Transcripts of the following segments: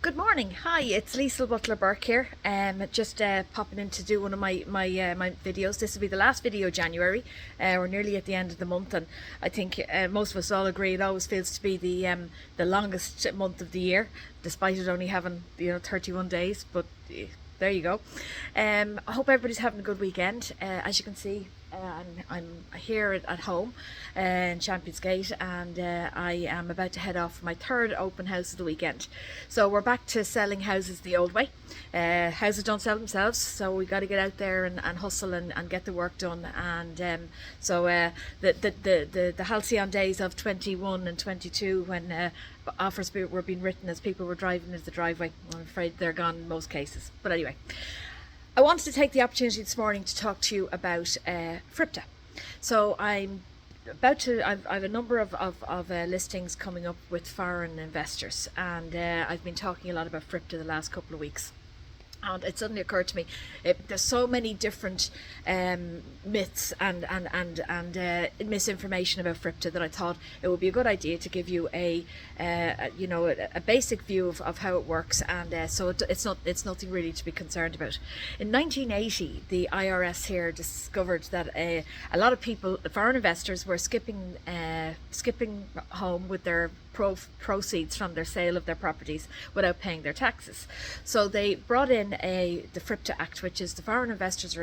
Good morning. Hi, it's Liesl Butler Burke here. Just popping in to do one of my videos. This will be the last video of January. We're nearly at the end of the month, and I think most of us all agree it always feels to be the longest month of the year, despite it only having 31 days. But there you go. I hope everybody's having a good weekend. As you can see, I'm here at home in Champions Gate, and I am about to head off for my third open house of the weekend. So we're back to selling houses the old way. Houses don't sell themselves, so we got to get out there and hustle and get the work done. And so the halcyon days of 21 and 22, when offers were being written as people were driving into the driveway, I'm afraid they're gone in most cases. But anyway, I wanted to take the opportunity this morning to talk to you about FIRPTA. So I have a number of listings coming up with foreign investors, and I've been talking a lot about FIRPTA the last couple of weeks. And it suddenly occurred to me, there's so many different myths and misinformation about FIRPTA that I thought it would be a good idea to give you a basic view of how it works, and so it's nothing really to be concerned about. In 1980, the IRS here discovered that a lot of people, foreign investors, were skipping home with their proceeds from their sale of their properties without paying their taxes. So they brought in the FIRPTA Act, which is the Foreign Investors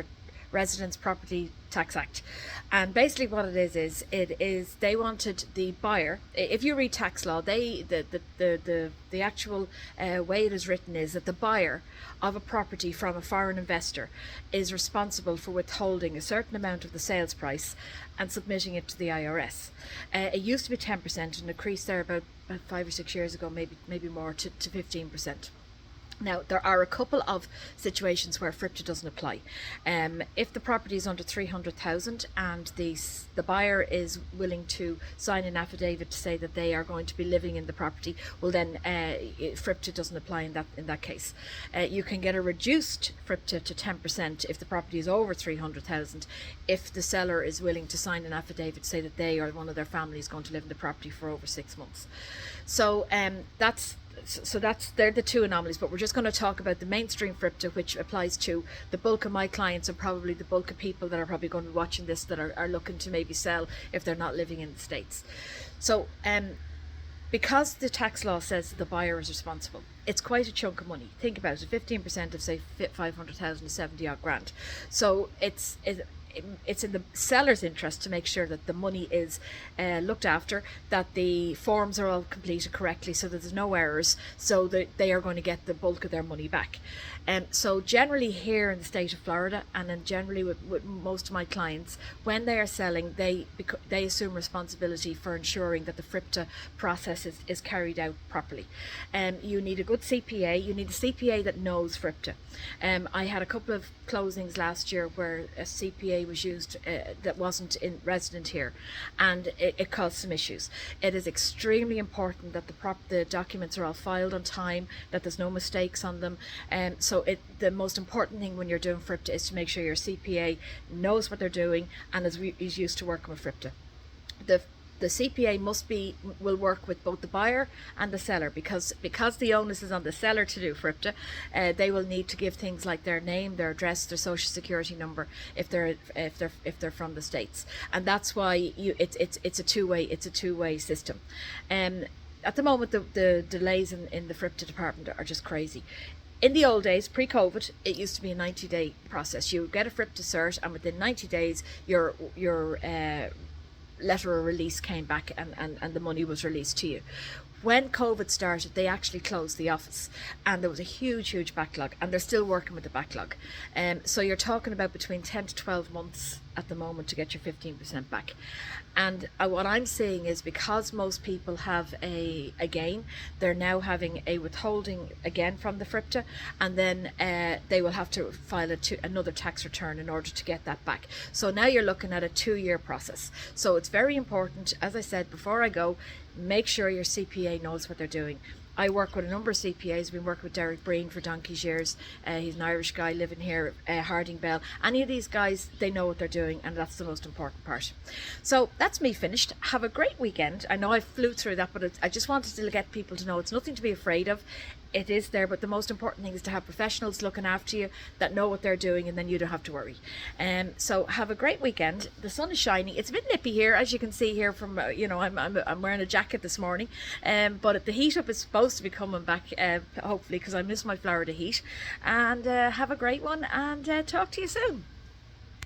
Residence Property Tax Act. And basically what it is they wanted the buyer, if you read tax law, the actual way it is written is that the buyer of a property from a foreign investor is responsible for withholding a certain amount of the sales price and submitting it to the IRS. It used to be 10% and increased there about 5 or 6 years ago, maybe more, to 15%. Now, there are a couple of situations where FIRPTA doesn't apply. If the property is under 300,000 and the buyer is willing to sign an affidavit to say that they are going to be living in the property, well then FIRPTA doesn't apply in that case. You can get a reduced FIRPTA to 10% if the property is over 300,000, if the seller is willing to sign an affidavit to say that they or one of their family is going to live in the property for over 6 months. So they're the two anomalies, but we're just going to talk about the mainstream FIRPTA, which applies to the bulk of my clients and probably the bulk of people that are probably going to be watching this that are looking to maybe sell if they're not living in the States. So because the tax law says that the buyer is responsible, it's quite a chunk of money. Think about it, 15% of say 500,000 is 70 odd grand. So it's in the seller's interest to make sure that the money is looked after, that the forms are all completed correctly so that there's no errors, so that they are going to get the bulk of their money back. So generally here in the state of Florida, and then generally with most of my clients, when they are selling, they assume responsibility for ensuring that the FIRPTA process is carried out properly. You need a good CPA. You need a CPA that knows FIRPTA. I had a couple of closings last year where a CPA was used that wasn't resident here, and it caused some issues. It is extremely important that the documents are all filed on time, that there's no mistakes on them. So the most important thing when you're doing FIRPTA is to make sure your CPA knows what they're doing and is used to working with FIRPTA. The CPA will work with both the buyer and the seller, because the onus is on the seller to do FIRPTA. They will need to give things like their name, their address, their social security number if they're from the States, and that's why it's a two-way system. At the moment, the delays in the FIRPTA department are just crazy. In the old days, pre-COVID, it used to be a 90-day process. You would get a FIRPTA cert, and within 90 days, your letter of release came back and the money was released to you. When COVID started, they actually closed the office, and there was a huge backlog, and they're still working with the backlog. So you're talking about between 10 to 12 months at the moment to get your 15% back. And what I'm seeing is, because most people have a gain, they're now having a withholding again from the FIRPTA, and then they will have to file another tax return in order to get that back. So now you're looking at a 2-year process. So it's very important, as I said before I go, make sure your CPA knows what they're doing. I work with a number of CPAs. I've been working with Derek Breen for donkey's years. He's an Irish guy living here, Harding Bell. Any of these guys, they know what they're doing, and that's the most important part. So that's me finished. Have a great weekend. I know I flew through that, but I just wanted to get people to know it's nothing to be afraid of. It is there, but the most important thing is to have professionals looking after you that know what they're doing, and then you don't have to worry. So have a great weekend. The sun is shining. It's a bit nippy here, as you can see here from I'm wearing a jacket this morning, but the heat up is supposed to be coming back, hopefully, because I miss my Florida heat. And have a great one, and talk to you soon.